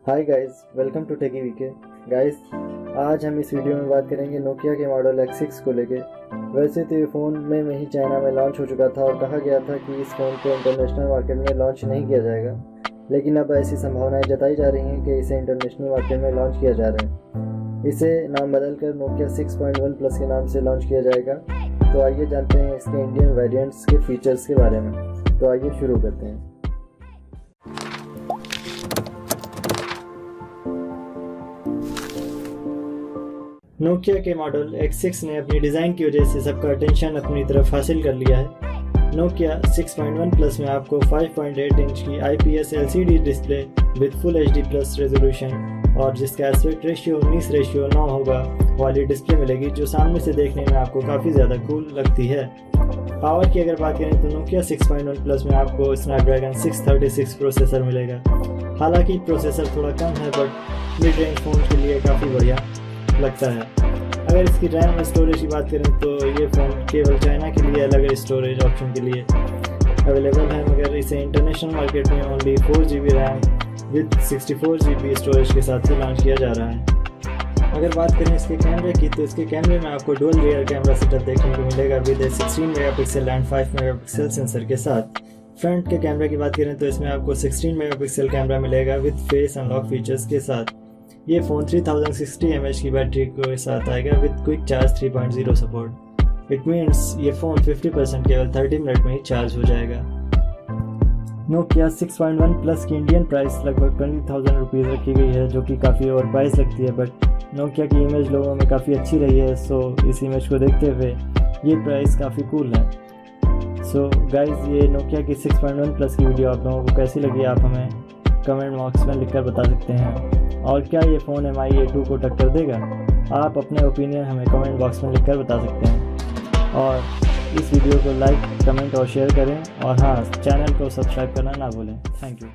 Hi guys, welcome to techie VK. Guys, आज हम इस वीडियो में बात करेंगे नोकिया के मॉडल X6 को लेके। वैसे तो ये फ़ोन में ही चाइना में लॉन्च हो चुका था और कहा गया था कि इस फ़ोन को इंटरनेशनल मार्केट में लॉन्च नहीं किया जाएगा, लेकिन अब ऐसी संभावनाएं जताई जा रही हैं कि इसे इंटरनेशनल मार्केट में लॉन्च किया जा रहा है। इसे नाम बदलकर नोकिया 6.1 प्लस के नाम से लॉन्च किया जाएगा। तो आइए जानते हैं इसके इंडियन वेरिएंट्स के फीचर्स के बारे में। तो आइए शुरू करते हैं। नोकिया के मॉडल X6 ने अपनी डिज़ाइन की वजह से सबका अटेंशन अपनी तरफ हासिल कर लिया है। नोकिया 6.1 प्लस में आपको 5.8 इंच की IPS LCD display with full HD plus resolution और जिसका एस्पेक्ट रेशियो 19:9 होगा वाली डिस्प्ले मिलेगी, जो सामने से देखने में आपको काफ़ी ज़्यादा कूल लगती है। पावर की अगर बात करें तो नोकिया 6.1 प्लस में आपको Snapdragon 636 प्रोसेसर मिलेगा। हालांकि प्रोसेसर थोड़ा कम है, बट मिड रेंज फ़ोन के लिए काफ़ी बढ़िया लगता है। अगर इसकी रैम और स्टोरेज की बात करें तो ये फ़ोन केवल चाइना के लिए अलग स्टोरेज ऑप्शन के लिए अवेलेबल है, मगर इसे इंटरनेशनल मार्केट में only 4GB RAM with 64GB storage के साथ ही लॉन्च किया जा रहा है। अगर बात करें इसके कैमरे की तो इसके कैमरे में आपको डुअल रियर कैमरा सेटअप देखने को मिलेगा with 16 megapixel and 5 megapixel sensor के साथ। फ्रंट के कैमरे की बात करें तो इसमें आपको 16 मेगापिक्सल कैमरा मिलेगा विद फेस अनलॉक फीचर्स के साथ। ये फ़ोन 3060 mAh की बैटरी के साथ आएगा with quick charge 3.0 support. It means ये फ़ोन 50% केवल 30 मिनट में ही चार्ज हो जाएगा। नोकिया 6.1 प्लस की इंडियन प्राइस लगभग 20,000 रुपीज़ रखी गई है, जो कि काफ़ी ओवर प्राइस लगती है, बट नोकिया की इमेज लोगों में काफ़ी अच्छी रही है। सो इस इमेज को देखते हुए ये प्राइस काफ़ी कूल है। सो गाइज़, ये नोकिया की 6.1 प्लस की वीडियो आप लोगों को कैसी लगी आप हमें कमेंट बॉक्स में लिखकर बता सकते हैं। और क्या ये फ़ोन MI A2 को टक्कर देगा? आप अपने ओपिनियन हमें कमेंट बॉक्स में लिखकर बता सकते हैं। और इस वीडियो को लाइक, कमेंट और शेयर करें, और हाँ, चैनल को सब्सक्राइब करना ना भूलें। Thank you.